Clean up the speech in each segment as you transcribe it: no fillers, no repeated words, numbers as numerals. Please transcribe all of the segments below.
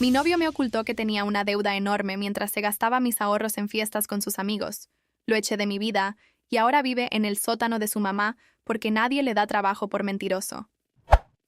Mi novio me ocultó que tenía una deuda enorme mientras se gastaba mis ahorros en fiestas con sus amigos. Lo eché de mi vida y ahora vive en el sótano de su mamá porque nadie le da trabajo por mentiroso.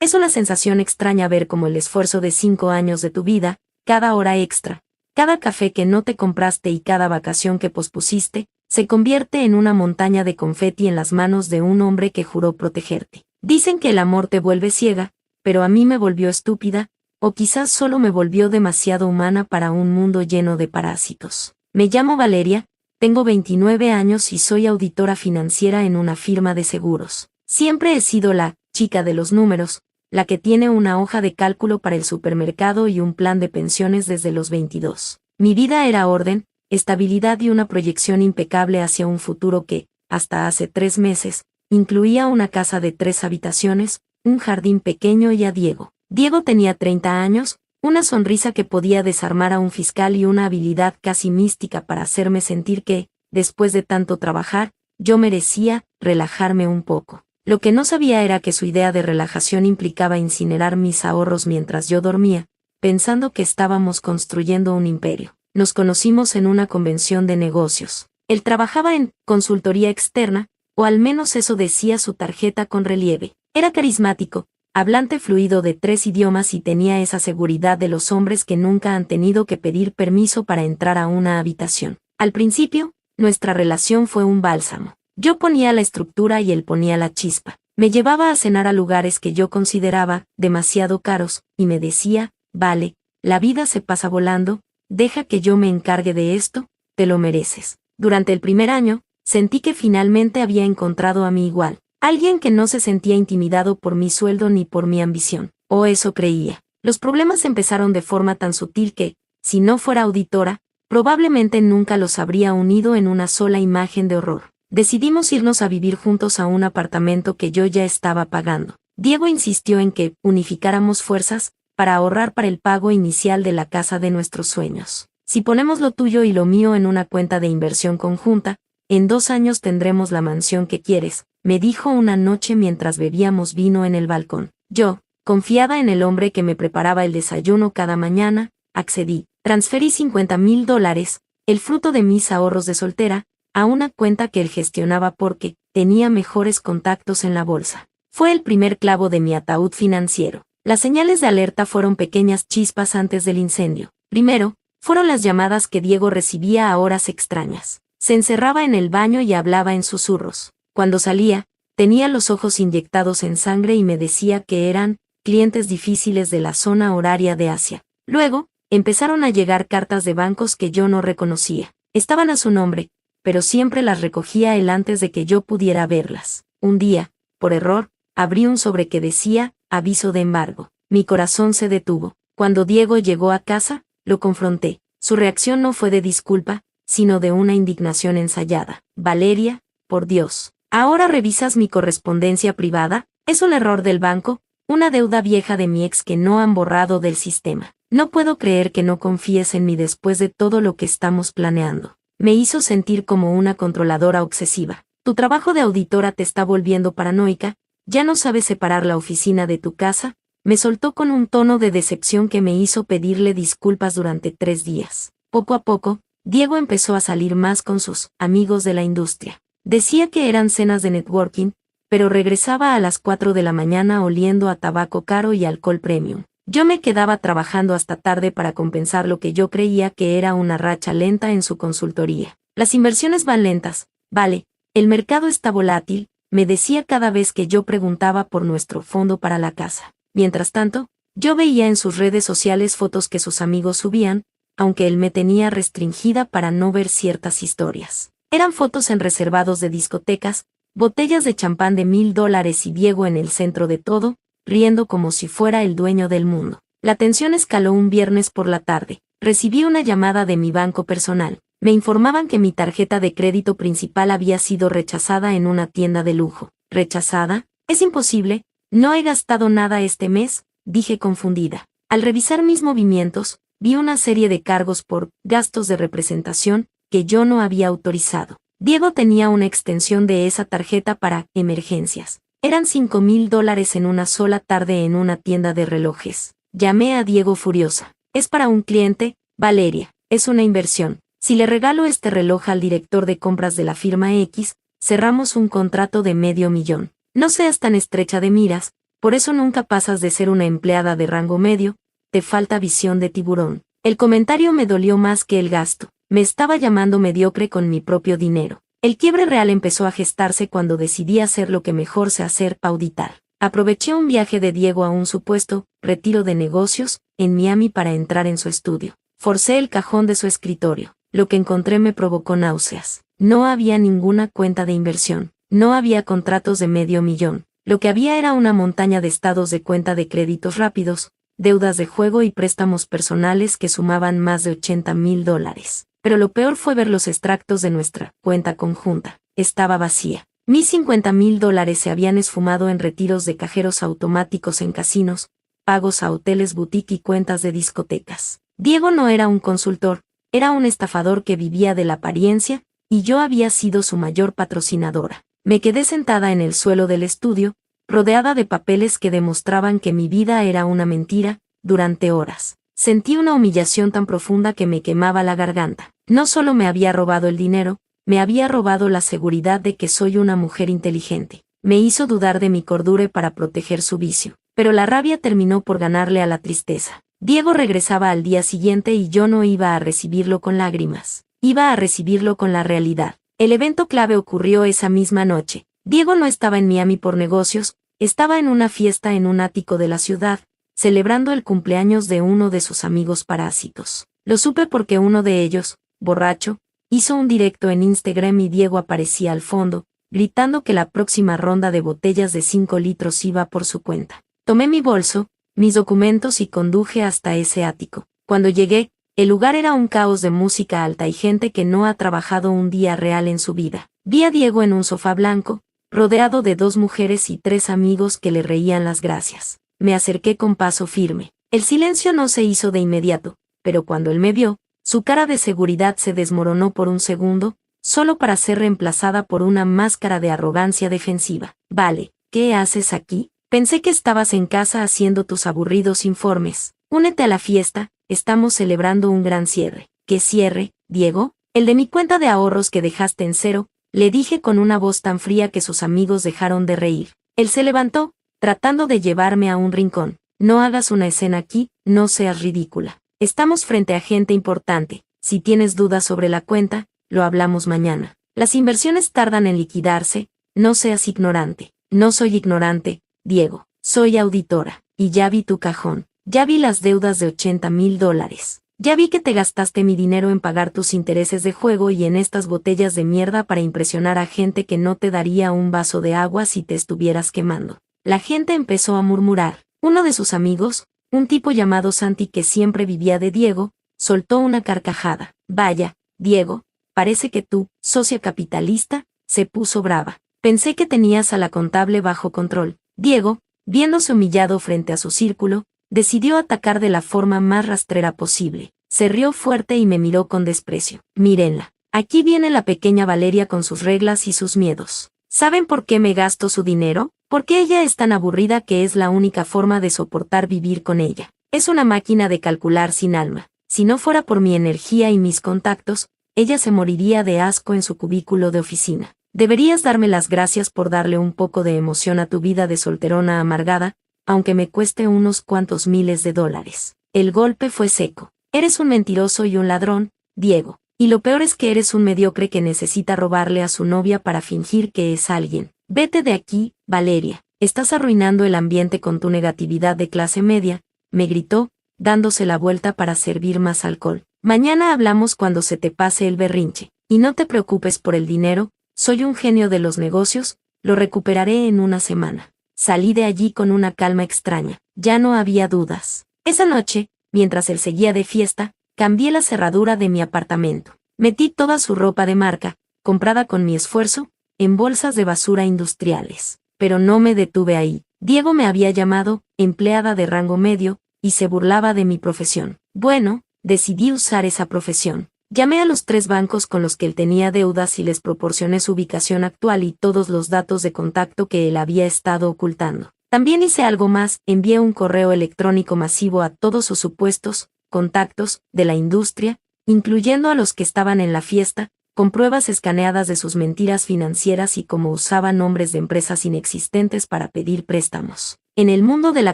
Es una sensación extraña ver cómo el esfuerzo de 5 años de tu vida, cada hora extra, cada café que no te compraste y cada vacación que pospusiste, se convierte en una montaña de confeti en las manos de un hombre que juró protegerte. Dicen que el amor te vuelve ciega, pero a mí me volvió estúpida, o quizás solo me volvió demasiado humana para un mundo lleno de parásitos. Me llamo Valeria, tengo 29 años y soy auditora financiera en una firma de seguros. Siempre he sido la chica de los números, la que tiene una hoja de cálculo para el supermercado y un plan de pensiones desde los 22. Mi vida era orden, estabilidad y una proyección impecable hacia un futuro que, hasta hace 3 meses, incluía una casa de 3 habitaciones, un jardín pequeño y a Diego. Diego tenía 30 años, una sonrisa que podía desarmar a un fiscal y una habilidad casi mística para hacerme sentir que, después de tanto trabajar, yo merecía relajarme un poco. Lo que no sabía era que su idea de relajación implicaba incinerar mis ahorros mientras yo dormía, pensando que estábamos construyendo un imperio. Nos conocimos en una convención de negocios. Él trabajaba en consultoría externa, o al menos eso decía su tarjeta con relieve. Era carismático, hablante fluido de 3 idiomas y tenía esa seguridad de los hombres que nunca han tenido que pedir permiso para entrar a una habitación. Al principio, nuestra relación fue un bálsamo. Yo ponía la estructura y él ponía la chispa. Me llevaba a cenar a lugares que yo consideraba demasiado caros, y me decía, vale, la vida se pasa volando, deja que yo me encargue de esto, te lo mereces. Durante el primer año, sentí que finalmente había encontrado a mi igual, alguien que no se sentía intimidado por mi sueldo ni por mi ambición, o eso creía. Los problemas empezaron de forma tan sutil que, si no fuera auditora, probablemente nunca los habría unido en una sola imagen de horror. Decidimos irnos a vivir juntos a un apartamento que yo ya estaba pagando. Diego insistió en que unificáramos fuerzas para ahorrar para el pago inicial de la casa de nuestros sueños. Si ponemos lo tuyo y lo mío en una cuenta de inversión conjunta, en 2 años tendremos la mansión que quieres, me dijo una noche mientras bebíamos vino en el balcón. Yo, confiada en el hombre que me preparaba el desayuno cada mañana, accedí. Transferí $50,000, el fruto de mis ahorros de soltera, a una cuenta que él gestionaba porque tenía mejores contactos en la bolsa. Fue el primer clavo de mi ataúd financiero. Las señales de alerta fueron pequeñas chispas antes del incendio. Primero, fueron las llamadas que Diego recibía a horas extrañas. Se encerraba en el baño y hablaba en susurros. Cuando salía, tenía los ojos inyectados en sangre y me decía que eran clientes difíciles de la zona horaria de Asia. Luego, empezaron a llegar cartas de bancos que yo no reconocía. Estaban a su nombre, pero siempre las recogía él antes de que yo pudiera verlas. Un día, por error, abrí un sobre que decía, aviso de embargo. Mi corazón se detuvo. Cuando Diego llegó a casa, lo confronté. Su reacción no fue de disculpa, sino de una indignación ensayada. Valeria, por Dios. ¿Ahora revisas mi correspondencia privada? Es un error del banco, una deuda vieja de mi ex que no han borrado del sistema. No puedo creer que no confíes en mí después de todo lo que estamos planeando. Me hizo sentir como una controladora obsesiva. Tu trabajo de auditora te está volviendo paranoica, ya no sabes separar la oficina de tu casa. Me soltó con un tono de decepción que me hizo pedirle disculpas durante 3 días. Poco a poco, Diego empezó a salir más con sus amigos de la industria. Decía que eran cenas de networking, pero regresaba a las 4 de la mañana oliendo a tabaco caro y alcohol premium. Yo me quedaba trabajando hasta tarde para compensar lo que yo creía que era una racha lenta en su consultoría. Las inversiones van lentas, vale, el mercado está volátil, me decía cada vez que yo preguntaba por nuestro fondo para la casa. Mientras tanto, yo veía en sus redes sociales fotos que sus amigos subían, aunque él me tenía restringida para no ver ciertas historias. Eran fotos en reservados de discotecas, botellas de champán de $1,000 y Diego en el centro de todo, riendo como si fuera el dueño del mundo. La tensión escaló un viernes por la tarde. Recibí una llamada de mi banco personal. Me informaban que mi tarjeta de crédito principal había sido rechazada en una tienda de lujo. ¿Rechazada? Es imposible, no he gastado nada este mes, dije confundida. Al revisar mis movimientos, vi una serie de cargos por gastos de representación que yo no había autorizado. Diego tenía una extensión de esa tarjeta para emergencias. Eran $5,000 en una sola tarde en una tienda de relojes. Llamé a Diego furiosa. Es para un cliente, Valeria, es una inversión. Si le regalo este reloj al director de compras de la firma X, cerramos un contrato de $500,000. No seas tan estrecha de miras, por eso nunca pasas de ser una empleada de rango medio, te falta visión de tiburón. El comentario me dolió más que el gasto. Me estaba llamando mediocre con mi propio dinero. El quiebre real empezó a gestarse cuando decidí hacer lo que mejor sé hacer, auditar. Aproveché un viaje de Diego a un supuesto retiro de negocios en Miami para entrar en su estudio. Forcé el cajón de su escritorio. Lo que encontré me provocó náuseas. No había ninguna cuenta de inversión. No había contratos de $500,000. Lo que había era una montaña de estados de cuenta de créditos rápidos, deudas de juego y préstamos personales que sumaban más de $80,000. Pero lo peor fue ver los extractos de nuestra cuenta conjunta. Estaba vacía. Mis $50,000 se habían esfumado en retiros de cajeros automáticos en casinos, pagos a hoteles boutique y cuentas de discotecas. Diego no era un consultor, era un estafador que vivía de la apariencia, y yo había sido su mayor patrocinadora. Me quedé sentada en el suelo del estudio, rodeada de papeles que demostraban que mi vida era una mentira, durante horas. Sentí una humillación tan profunda que me quemaba la garganta. No solo me había robado el dinero, me había robado la seguridad de que soy una mujer inteligente. Me hizo dudar de mi cordura para proteger su vicio. Pero la rabia terminó por ganarle a la tristeza. Diego regresaba al día siguiente y yo no iba a recibirlo con lágrimas. Iba a recibirlo con la realidad. El evento clave ocurrió esa misma noche. Diego no estaba en Miami por negocios, estaba en una fiesta en un ático de la ciudad, celebrando el cumpleaños de uno de sus amigos parásitos. Lo supe porque uno de ellos, borracho, hizo un directo en Instagram y Diego aparecía al fondo, gritando que la próxima ronda de botellas de 5 litros iba por su cuenta. Tomé mi bolso, mis documentos y conduje hasta ese ático. Cuando llegué, el lugar era un caos de música alta y gente que no ha trabajado un día real en su vida. Vi a Diego en un sofá blanco, rodeado de 2 mujeres y 3 amigos que le reían las gracias. Me acerqué con paso firme. El silencio no se hizo de inmediato, pero cuando él me vio, su cara de seguridad se desmoronó por un segundo, solo para ser reemplazada por una máscara de arrogancia defensiva. Vale, ¿qué haces aquí? Pensé que estabas en casa haciendo tus aburridos informes. Únete a la fiesta, estamos celebrando un gran cierre. ¿Qué cierre, Diego? El de mi cuenta de ahorros que dejaste en cero, le dije con una voz tan fría que sus amigos dejaron de reír. Él se levantó, tratando de llevarme a un rincón. No hagas una escena aquí, no seas ridícula. Estamos frente a gente importante. Si tienes dudas sobre la cuenta, lo hablamos mañana. Las inversiones tardan en liquidarse, no seas ignorante. No soy ignorante, Diego. Soy auditora. Y ya vi tu cajón. Ya vi las deudas de $80,000. Ya vi que te gastaste mi dinero en pagar tus intereses de juego y en estas botellas de mierda para impresionar a gente que no te daría un vaso de agua si te estuvieras quemando. La gente empezó a murmurar. Uno de sus amigos, un tipo llamado Santi que siempre vivía de Diego, soltó una carcajada. Vaya, Diego, parece que tú, socia capitalista, se puso brava. Pensé que tenías a la contable bajo control. Diego, viéndose humillado frente a su círculo, decidió atacar de la forma más rastrera posible. Se rió fuerte y me miró con desprecio. Mírenla. Aquí viene la pequeña Valeria con sus reglas y sus miedos. ¿Saben por qué me gasto su dinero? Porque ella es tan aburrida que es la única forma de soportar vivir con ella. Es una máquina de calcular sin alma. Si no fuera por mi energía y mis contactos, ella se moriría de asco en su cubículo de oficina. Deberías darme las gracias por darle un poco de emoción a tu vida de solterona amargada, aunque me cueste unos cuantos miles de dólares. El golpe fue seco. Eres un mentiroso y un ladrón, Diego. Y lo peor es que eres un mediocre que necesita robarle a su novia para fingir que es alguien. Vete de aquí, Valeria. Estás arruinando el ambiente con tu negatividad de clase media, me gritó, dándose la vuelta para servir más alcohol. Mañana hablamos cuando se te pase el berrinche. Y no te preocupes por el dinero, soy un genio de los negocios, lo recuperaré en una semana. Salí de allí con una calma extraña. Ya no había dudas. Esa noche, mientras él seguía de fiesta, cambié la cerradura de mi apartamento. Metí toda su ropa de marca, comprada con mi esfuerzo, en bolsas de basura industriales. Pero no me detuve ahí. Diego me había llamado empleada de rango medio, y se burlaba de mi profesión. Bueno, decidí usar esa profesión. Llamé a los 3 bancos con los que él tenía deudas y les proporcioné su ubicación actual y todos los datos de contacto que él había estado ocultando. También hice algo más, envié un correo electrónico masivo a todos sus supuestos contactos, de la industria, incluyendo a los que estaban en la fiesta, con pruebas escaneadas de sus mentiras financieras y cómo usaba nombres de empresas inexistentes para pedir préstamos. En el mundo de la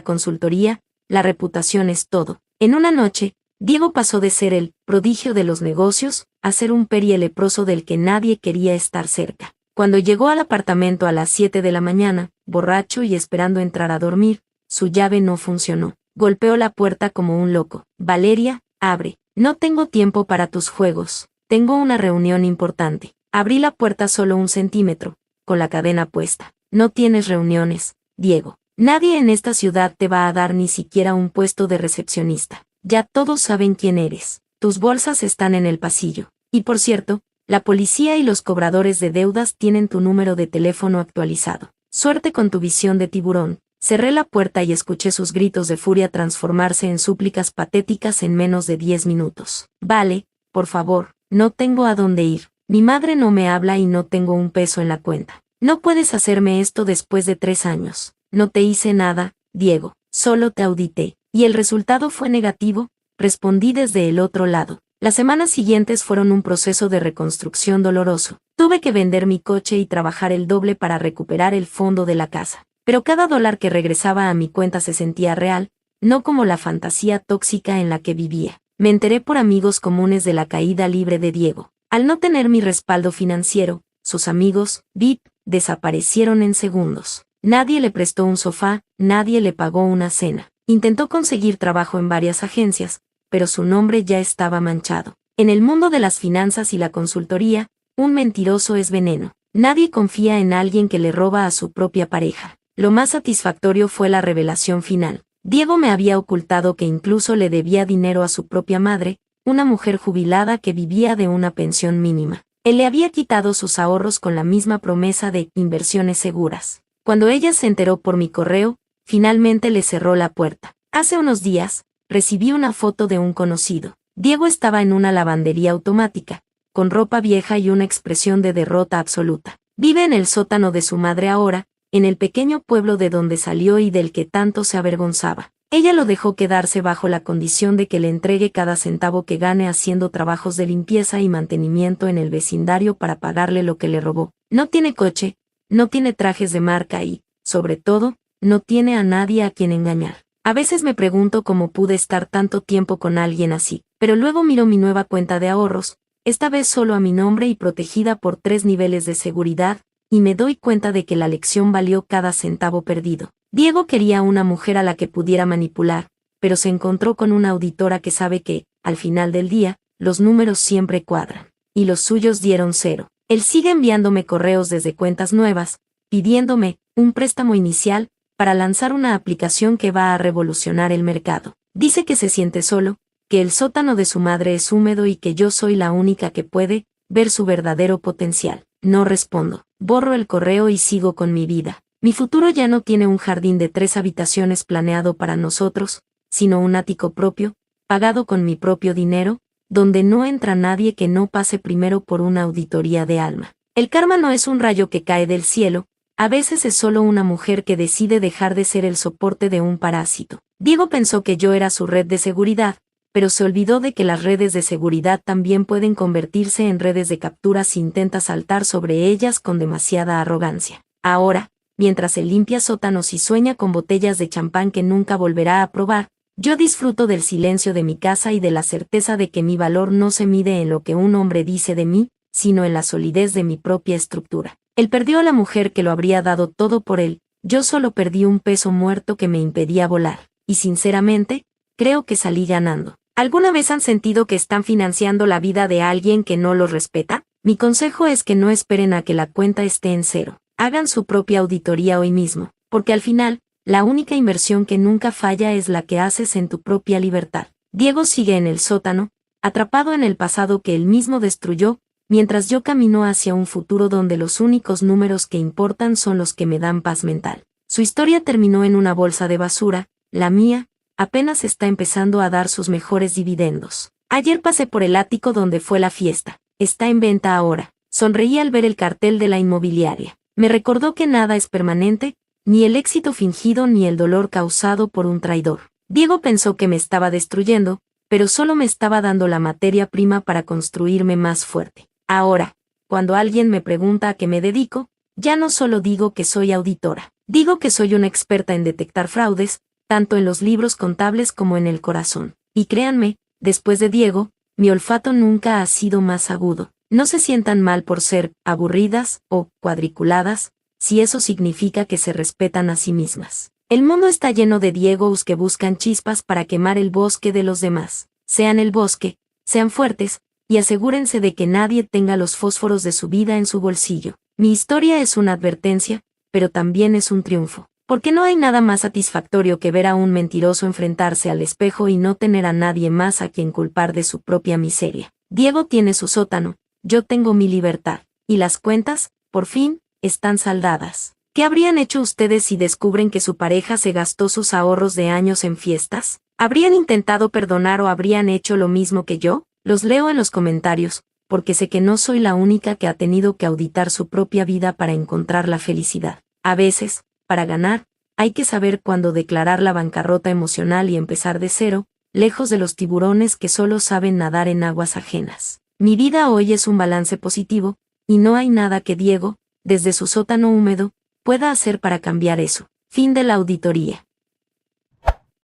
consultoría, la reputación es todo. En una noche, Diego pasó de ser el prodigio de los negocios a ser un perie leproso del que nadie quería estar cerca. Cuando llegó al apartamento a las 7 de la mañana, borracho y esperando entrar a dormir, su llave no funcionó. Golpeó la puerta como un loco. Valeria, abre. No tengo tiempo para tus juegos. Tengo una reunión importante. Abrí la puerta solo 1 centímetro, con la cadena puesta. No tienes reuniones, Diego. Nadie en esta ciudad te va a dar ni siquiera un puesto de recepcionista. Ya todos saben quién eres. Tus bolsas están en el pasillo. Y por cierto, la policía y los cobradores de deudas tienen tu número de teléfono actualizado. Suerte con tu visión de tiburón. Cerré la puerta y escuché sus gritos de furia transformarse en súplicas patéticas en menos de 10 minutos. Vale, por favor, no tengo a dónde ir. Mi madre no me habla y no tengo un peso en la cuenta. No puedes hacerme esto después de 3 años. No te hice nada, Diego, solo te audité. ¿Y el resultado fue negativo? Respondí desde el otro lado. Las semanas siguientes fueron un proceso de reconstrucción doloroso. Tuve que vender mi coche y trabajar el doble para recuperar el fondo de la casa. Pero cada dólar que regresaba a mi cuenta se sentía real, no como la fantasía tóxica en la que vivía. Me enteré por amigos comunes de la caída libre de Diego. Al no tener mi respaldo financiero, sus amigos, VIP, desaparecieron en segundos. Nadie le prestó un sofá, nadie le pagó una cena. Intentó conseguir trabajo en varias agencias, pero su nombre ya estaba manchado. En el mundo de las finanzas y la consultoría, un mentiroso es veneno. Nadie confía en alguien que le roba a su propia pareja. Lo más satisfactorio fue la revelación final. Diego me había ocultado que incluso le debía dinero a su propia madre, una mujer jubilada que vivía de una pensión mínima. Él le había quitado sus ahorros con la misma promesa de inversiones seguras. Cuando ella se enteró por mi correo, finalmente le cerró la puerta. Hace unos días, recibí una foto de un conocido. Diego estaba en una lavandería automática, con ropa vieja y una expresión de derrota absoluta. Vive en el sótano de su madre ahora, en el pequeño pueblo de donde salió y del que tanto se avergonzaba. Ella lo dejó quedarse bajo la condición de que le entregue cada centavo que gane haciendo trabajos de limpieza y mantenimiento en el vecindario para pagarle lo que le robó. No tiene coche, no tiene trajes de marca y, sobre todo, no tiene a nadie a quien engañar. A veces me pregunto cómo pude estar tanto tiempo con alguien así, pero luego miro mi nueva cuenta de ahorros, esta vez solo a mi nombre y protegida por 3 niveles de seguridad, y me doy cuenta de que la lección valió cada centavo perdido. Diego quería una mujer a la que pudiera manipular, pero se encontró con una auditora que sabe que, al final del día, los números siempre cuadran. Y los suyos dieron 0. Él sigue enviándome correos desde cuentas nuevas, pidiéndome un préstamo inicial para lanzar una aplicación que va a revolucionar el mercado. Dice que se siente solo, que el sótano de su madre es húmedo y que yo soy la única que puede ver su verdadero potencial. No respondo. Borro el correo y sigo con mi vida. Mi futuro ya no tiene un jardín de 3 habitaciones planeado para nosotros, sino un ático propio, pagado con mi propio dinero, donde no entra nadie que no pase primero por una auditoría de alma. El karma no es un rayo que cae del cielo, a veces es solo una mujer que decide dejar de ser el soporte de un parásito. Diego pensó que yo era su red de seguridad, pero se olvidó de que las redes de seguridad también pueden convertirse en redes de captura si intenta saltar sobre ellas con demasiada arrogancia. Ahora, mientras él limpia sótanos y sueña con botellas de champán que nunca volverá a probar, yo disfruto del silencio de mi casa y de la certeza de que mi valor no se mide en lo que un hombre dice de mí, sino en la solidez de mi propia estructura. Él perdió a la mujer que lo habría dado todo por él, yo solo perdí un peso muerto que me impedía volar, y sinceramente, creo que salí ganando. ¿Alguna vez han sentido que están financiando la vida de alguien que no los respeta? Mi consejo es que no esperen a que la cuenta esté en 0. Hagan su propia auditoría hoy mismo, porque al final, la única inversión que nunca falla es la que haces en tu propia libertad. Diego sigue en el sótano, atrapado en el pasado que él mismo destruyó, mientras yo camino hacia un futuro donde los únicos números que importan son los que me dan paz mental. Su historia terminó en una bolsa de basura, la mía apenas está empezando a dar sus mejores dividendos. Ayer pasé por el ático donde fue la fiesta. Está en venta ahora. Sonreí al ver el cartel de la inmobiliaria. Me recordó que nada es permanente, ni el éxito fingido ni el dolor causado por un traidor. Diego pensó que me estaba destruyendo, pero solo me estaba dando la materia prima para construirme más fuerte. Ahora, cuando alguien me pregunta a qué me dedico, ya no solo digo que soy auditora. Digo que soy una experta en detectar fraudes, tanto en los libros contables como en el corazón. Y créanme, después de Diego, mi olfato nunca ha sido más agudo. No se sientan mal por ser aburridas o cuadriculadas, si eso significa que se respetan a sí mismas. El mundo está lleno de Diegos que buscan chispas para quemar el bosque de los demás. Sean el bosque, sean fuertes, y asegúrense de que nadie tenga los fósforos de su vida en su bolsillo. Mi historia es una advertencia, pero también es un triunfo. Porque no hay nada más satisfactorio que ver a un mentiroso enfrentarse al espejo y no tener a nadie más a quien culpar de su propia miseria. Diego tiene su sótano, yo tengo mi libertad. Y las cuentas, por fin, están saldadas. ¿Qué habrían hecho ustedes si descubren que su pareja se gastó sus ahorros de años en fiestas? ¿Habrían intentado perdonar o habrían hecho lo mismo que yo? Los leo en los comentarios, porque sé que no soy la única que ha tenido que auditar su propia vida para encontrar la felicidad. A veces, para ganar, hay que saber cuándo declarar la bancarrota emocional y empezar de cero, lejos de los tiburones que solo saben nadar en aguas ajenas. Mi vida hoy es un balance positivo, y no hay nada que Diego, desde su sótano húmedo, pueda hacer para cambiar eso. Fin de la auditoría.